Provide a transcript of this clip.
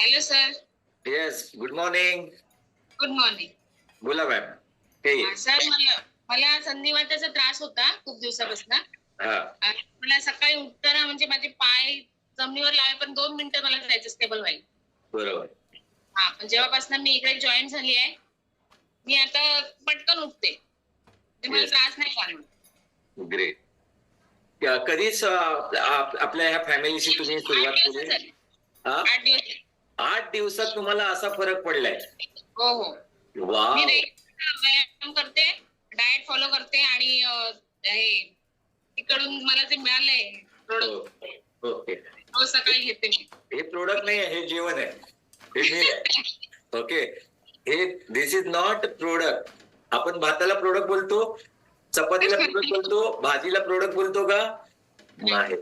Hello sir. Yes, good morning. Good morning. बोला ma'am. हे sir मला मला संधिवाताचा त्रास होता खूप दिवसापासून. हा मला सकाळी उठताना म्हणजे माझे पाय जमिनीवर लावे पण 2 मिनिटं मला जायचं स्टेबल व्हायला. बरोबर. पण जेव्हापासून मी इकडे जॉईन झाली आहे, मी आता पटकन उठते. म्हणजे मला Yes. त्रास नाही जाणवत. ग्रेट. कधीच आपल्या ह्या फॅमिलीशी तुम्ही 8 सुरुवात दिवस केली? झाले. हा? 8 दिवस. 8 दिवसात तुम्हाला असा फरक पडलाय? हो हो. वाव. मी व्यायाम करते, डाएट फॉलो करते आणि हे तिकडून मला जे मिळालंय प्रोडक्ट ओके. रोज सकाळी घेते मी. हे प्रोडक्ट नाही आहे, हे जीवन आहे. हे मी आहे. ओके. हे दिस इज नॉट प्रोडक्ट. आपण भाताला प्रोडक्ट बोलतो, चपातीला प्रोडक्ट बोलतो, भाजीला प्रोडक्ट बोलतो का? नाही.